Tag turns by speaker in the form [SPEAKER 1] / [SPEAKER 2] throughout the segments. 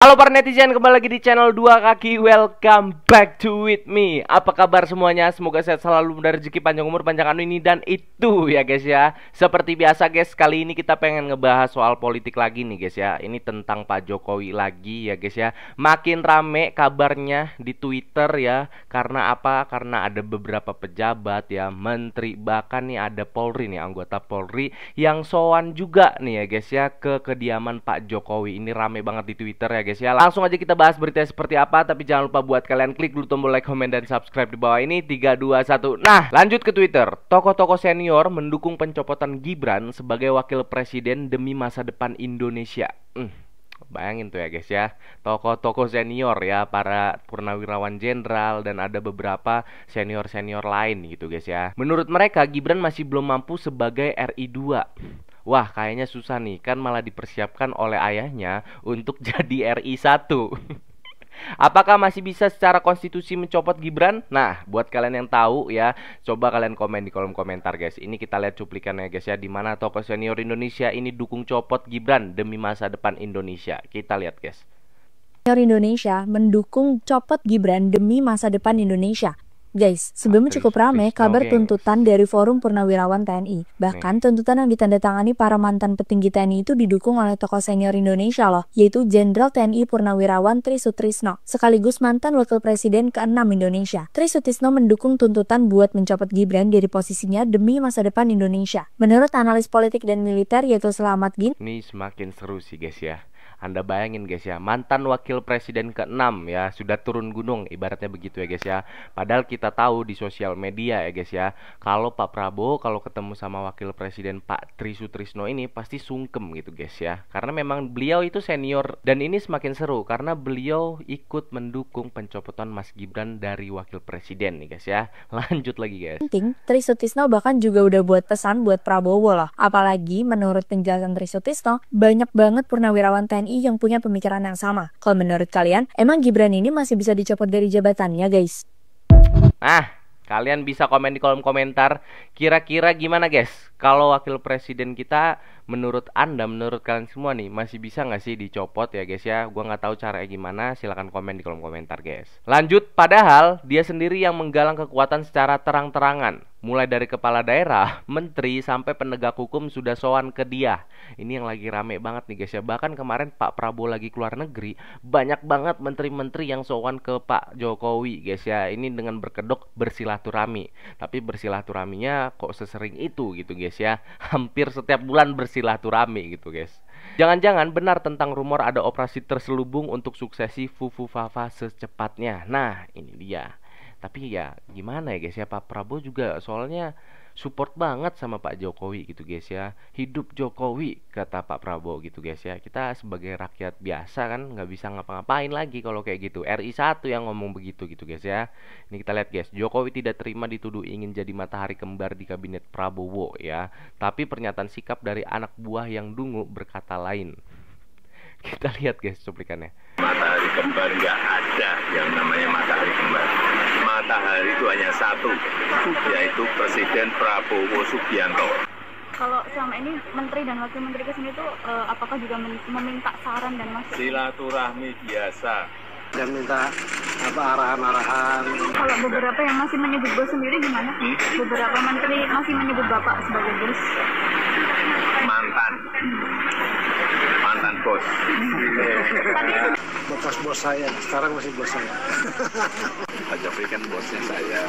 [SPEAKER 1] Halo para netizen, kembali lagi di channel Dua Kaki. Welcome back to with me. Apa kabar semuanya? Semoga sehat selalu, mudah rezeki, panjang umur, panjang anu ini dan itu ya guys ya. Seperti biasa guys, kali ini kita pengen ngebahas soal politik lagi nih guys ya. Ini tentang Pak Jokowi lagi ya guys ya. Makin rame kabarnya di Twitter ya. Karena apa? Karena ada beberapa pejabat ya, menteri, bahkan nih ada Polri nih, anggota Polri yang sowan juga nih ya guys ya ke kediaman Pak Jokowi. Ini rame banget di Twitter ya guys ya. Langsung aja kita bahas beritanya seperti apa. Tapi jangan lupa buat kalian klik dulu tombol like, komen, dan subscribe di bawah ini. 3, 2, 1. Nah, lanjut ke Twitter. Tokoh-tokoh senior mendukung pencopotan Gibran sebagai wakil presiden demi masa depan Indonesia. Bayangin tuh ya guys ya, tokoh-tokoh senior ya, para purnawirawan jenderal dan ada beberapa senior-senior lain gitu guys ya. Menurut mereka Gibran masih belum mampu sebagai RI 2. Wah, kayaknya susah nih, kan malah dipersiapkan oleh ayahnya untuk jadi RI 1. Apakah masih bisa secara konstitusi mencopot Gibran? Nah, buat kalian yang tahu ya, coba kalian komen di kolom komentar guys. Ini kita lihat cuplikannya guys ya, dimana tokoh senior Indonesia ini dukung copot Gibran demi masa depan Indonesia. Kita lihat guys.
[SPEAKER 2] Senior Indonesia mendukung copot Gibran demi masa depan Indonesia. Guys, sebelumnya cukup ramai kabar tuntutan dari Forum Purnawirawan TNI. Bahkan tuntutan yang ditandatangani para mantan petinggi TNI itu didukung oleh tokoh senior Indonesia loh, yaitu Jenderal TNI Purnawirawan Tri Sutrisno, sekaligus mantan Wakil Presiden ke-6 Indonesia. Tri Sutrisno mendukung tuntutan buat mencopot Gibran dari posisinya demi masa depan Indonesia. Menurut analis politik dan militer yaitu Selamat Gin,
[SPEAKER 1] ini semakin seru sih guys ya. Anda bayangin guys ya, mantan wakil presiden ke-6 ya, sudah turun gunung, ibaratnya begitu ya guys ya. Padahal kita tahu di sosial media ya guys ya, kalau Pak Prabowo kalau ketemu sama wakil presiden Pak Tri Sutrisno ini pasti sungkem gitu guys ya. Karena memang beliau itu senior, dan ini semakin seru karena beliau ikut mendukung pencopotan Mas Gibran dari wakil presiden nih guys ya. Lanjut lagi guys.
[SPEAKER 2] penting, Tri Sutrisno bahkan juga udah buat pesan buat Prabowo loh. Apalagi menurut penjelasan Tri Sutrisno, banyak banget purnawirawan TNI yang punya pemikiran yang sama. Kalau menurut kalian, emang Gibran ini masih bisa dicopot dari jabatannya guys?
[SPEAKER 1] Nah, kalian bisa komen di kolom komentar, kira-kira gimana guys? Kalau wakil presiden kita menurut Anda, menurut kalian semua nih, masih bisa nggak sih dicopot ya guys ya? Gua nggak tahu caranya gimana, silahkan komen di kolom komentar guys. Lanjut, padahal dia sendiri yang menggalang kekuatan secara terang-terangan. Mulai dari kepala daerah, menteri, sampai penegak hukum sudah sowan ke dia. Ini yang lagi rame banget nih guys ya. Bahkan kemarin Pak Prabowo lagi keluar negeri, banyak banget menteri-menteri yang sowan ke Pak Jokowi guys ya. Ini dengan berkedok bersilaturahmi. Tapi bersilaturahminya kok sesering itu gitu guys ya. Hampir setiap bulan bersilaturahmi gitu guys. Jangan-jangan benar tentang rumor ada operasi terselubung untuk suksesi Fufu Fafa secepatnya. Nah, ini dia. Tapi ya gimana ya guys ya, Pak Prabowo juga soalnya support banget sama Pak Jokowi gitu guys ya. Hidup Jokowi kata Pak Prabowo gitu guys ya. Kita sebagai rakyat biasa kan nggak bisa ngapa-ngapain lagi kalau kayak gitu. RI 1 yang ngomong begitu gitu guys ya. Ini kita lihat guys, Jokowi tidak terima dituduh ingin jadi matahari kembar di kabinet Prabowo ya. Tapi pernyataan sikap dari anak buah yang dungu berkata lain. Kita lihat guys cuplikannya.
[SPEAKER 3] Matahari kembar nggak ada yang namanya matahari kembar. Matahari itu hanya satu, yaitu Presiden Prabowo Subianto.
[SPEAKER 4] Kalau selama ini menteri dan wakil menteri kesini itu apakah juga meminta saran dan masukan?
[SPEAKER 3] Silaturahmi biasa.
[SPEAKER 5] Dan minta arahan-arahan.
[SPEAKER 4] Kalau beberapa yang masih menyebut bos sendiri gimana? Beberapa menteri masih menyebut bapak sebagai bos.
[SPEAKER 3] Mantan bos.
[SPEAKER 5] Bekas bos saya, sekarang masih bos saya.
[SPEAKER 3] Pak Jokowi kan bosnya saya.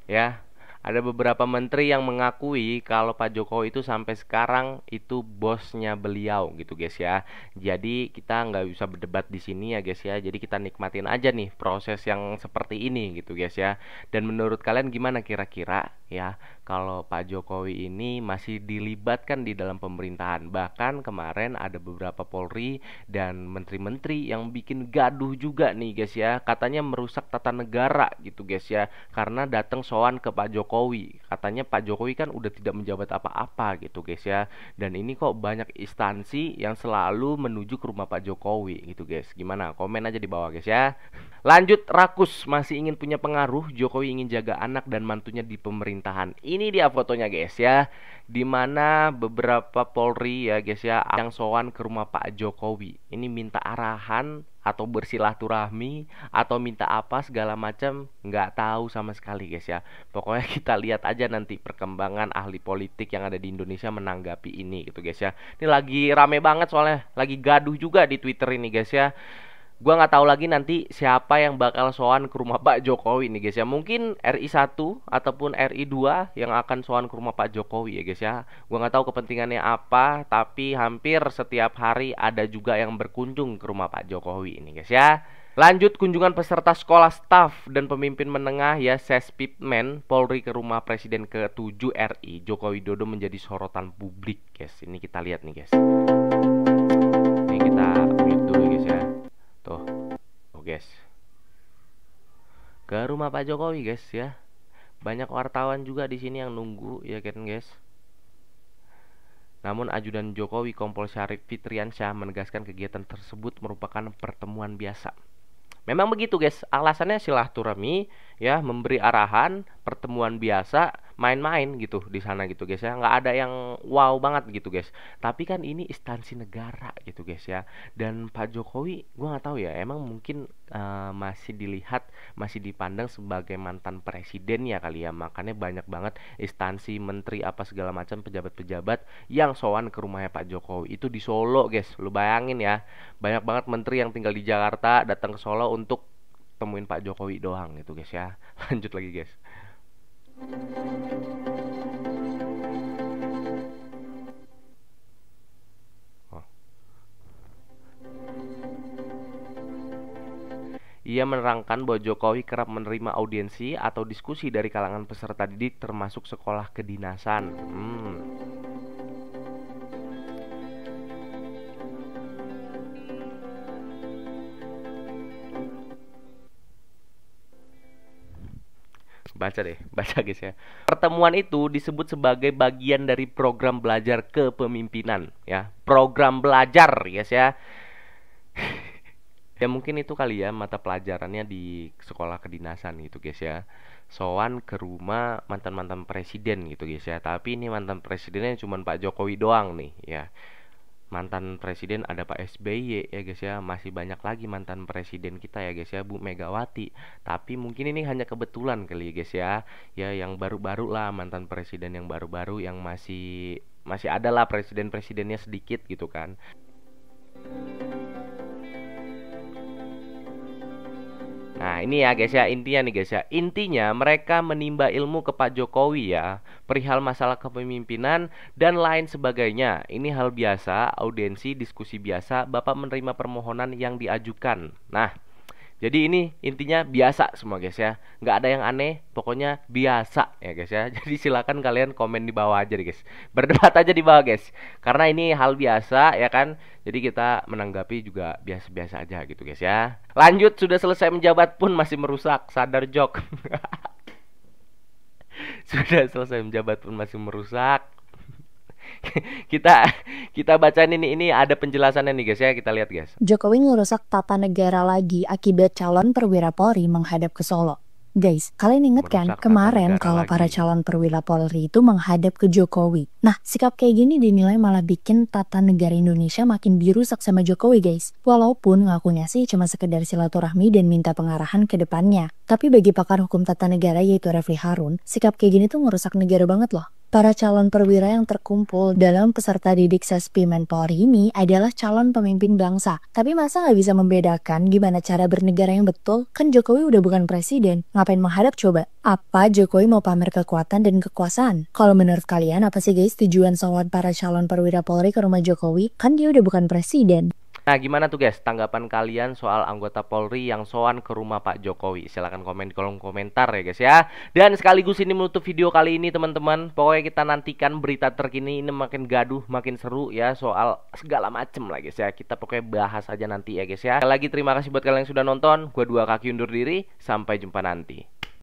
[SPEAKER 1] Ya, ada beberapa menteri yang mengakui kalau Pak Jokowi itu sampai sekarang itu bosnya beliau gitu guys ya. Jadi kita nggak bisa berdebat di sini ya guys ya. Jadi kita nikmatin aja nih proses yang seperti ini gitu guys ya. Dan menurut kalian gimana kira-kira ya kalau Pak Jokowi ini masih dilibatkan di dalam pemerintahan? Bahkan kemarin ada beberapa Polri dan menteri-menteri yang bikin gaduh juga nih guys ya. Katanya merusak tata negara gitu guys ya, karena datang sowan ke Pak Jokowi. Katanya Pak Jokowi kan udah tidak menjabat apa-apa gitu guys ya. Dan ini kok banyak instansi yang selalu menuju ke rumah Pak Jokowi gitu guys. Gimana? Komen aja di bawah guys ya. Lanjut, rakus masih ingin punya pengaruh. Jokowi ingin jaga anak dan mantunya di pemerintahan. pemerintahan. Ini dia fotonya guys ya, dimana beberapa Polri ya guys ya yang sowan ke rumah Pak Jokowi. Ini minta arahan atau bersilaturahmi atau minta apa segala macam, nggak tahu sama sekali guys ya. Pokoknya kita lihat aja nanti perkembangan ahli politik yang ada di Indonesia menanggapi ini gitu guys ya. Ini lagi rame banget soalnya, lagi gaduh juga di Twitter ini guys ya. Gua nggak tahu lagi nanti siapa yang bakal sowan ke rumah Pak Jokowi nih guys ya. Mungkin RI 1 ataupun RI 2 yang akan sowan ke rumah Pak Jokowi ya guys ya. Gua nggak tahu kepentingannya apa, tapi hampir setiap hari ada juga yang berkunjung ke rumah Pak Jokowi ini guys ya. Lanjut kunjungan peserta sekolah, staf dan pemimpin menengah ya Sespitmen Polri ke rumah Presiden ke-7 RI Joko Widodo menjadi sorotan publik guys. Ini kita lihat nih guys. Ini kita mute dulu guys ya. Tuh, oh guys, ke rumah Pak Jokowi guys ya. Banyak wartawan juga di sini yang nunggu ya kan guys. Namun ajudan Jokowi Kompol Syarif Fitriansyah menegaskan kegiatan tersebut merupakan pertemuan biasa. Memang begitu guys, alasannya silaturahmi ya, memberi arahan, pertemuan biasa, main-main gitu di sana gitu guys ya. Nggak ada yang wow banget gitu guys. Tapi kan ini instansi negara gitu guys ya. Dan Pak Jokowi, gue nggak tahu ya, emang mungkin masih dilihat, masih dipandang sebagai mantan presiden ya kali ya. Makanya banyak banget instansi, menteri apa segala macam, pejabat-pejabat yang sowan ke rumahnya Pak Jokowi. Itu di Solo guys, lu bayangin ya. Banyak banget menteri yang tinggal di Jakarta datang ke Solo untuk temuin Pak Jokowi doang gitu guys ya. Lanjut lagi guys. Ia menerangkan bahwa Jokowi kerap menerima audiensi atau diskusi dari kalangan peserta didik termasuk sekolah kedinasan. Baca deh, baca guys ya. Pertemuan itu disebut sebagai bagian dari program belajar kepemimpinan ya. Program belajar guys ya. Ya mungkin itu kali ya mata pelajarannya di sekolah kedinasan gitu guys ya. Sowan ke rumah mantan-mantan presiden gitu guys ya. Tapi ini mantan presidennya cuma Pak Jokowi doang nih ya. Mantan presiden ada Pak SBY ya guys ya. Masih banyak lagi mantan presiden kita ya guys ya, Bu Megawati. Tapi mungkin ini hanya kebetulan kali ya guys ya. Ya yang baru-baru lah, mantan presiden yang baru-baru yang masih ada lah presiden-presidennya sedikit gitu kan. Nah ini ya guys ya, intinya nih guys ya. Intinya mereka menimba ilmu ke Pak Jokowi ya, perihal masalah kepemimpinan dan lain sebagainya. Ini hal biasa, audiensi, diskusi biasa, Bapak menerima permohonan yang diajukan. Nah jadi ini intinya biasa semua guys ya. Nggak ada yang aneh, pokoknya biasa ya guys ya. Jadi silakan kalian komen di bawah aja deh guys. Berdebat aja di bawah guys. Karena ini hal biasa ya kan. Jadi kita menanggapi juga biasa-biasa aja gitu guys ya. Lanjut, sudah selesai menjabat pun masih merusak. Sadar jok. Sudah selesai menjabat pun masih merusak. kita bacain ini ada penjelasannya nih guys ya, kita lihat guys.
[SPEAKER 2] Jokowi ngerusak tata negara lagi akibat calon perwira Polri menghadap ke Solo. Guys, kalian inget kan kemarin kalau para calon perwira Polri itu menghadap ke Jokowi. Nah, sikap kayak gini dinilai malah bikin tata negara Indonesia makin dirusak sama Jokowi guys. Walaupun ngakunya sih cuma sekedar silaturahmi dan minta pengarahan ke depannya. Tapi bagi pakar hukum tata negara yaitu Refli Harun, sikap kayak gini tuh ngerusak negara banget loh. Para calon perwira yang terkumpul dalam peserta didik Sespitmen Polri ini adalah calon pemimpin bangsa. Tapi masa nggak bisa membedakan gimana cara bernegara yang betul? Kan Jokowi udah bukan presiden. Ngapain menghadap coba? Apa Jokowi mau pamer kekuatan dan kekuasaan? Kalau menurut kalian apa sih guys tujuan sowan para calon perwira Polri ke rumah Jokowi? Kan dia udah bukan presiden.
[SPEAKER 1] Nah gimana tuh guys tanggapan kalian soal anggota Polri yang sowan ke rumah Pak Jokowi? Silahkan komen di kolom komentar ya guys ya. Dan sekaligus ini menutup video kali ini teman-teman. Pokoknya kita nantikan berita terkini ini makin gaduh, makin seru ya, soal segala macem lah guys ya. Kita pokoknya bahas aja nanti ya guys ya. Sekali lagi terima kasih buat kalian yang sudah nonton. Gua Dua Kaki undur diri, sampai jumpa nanti.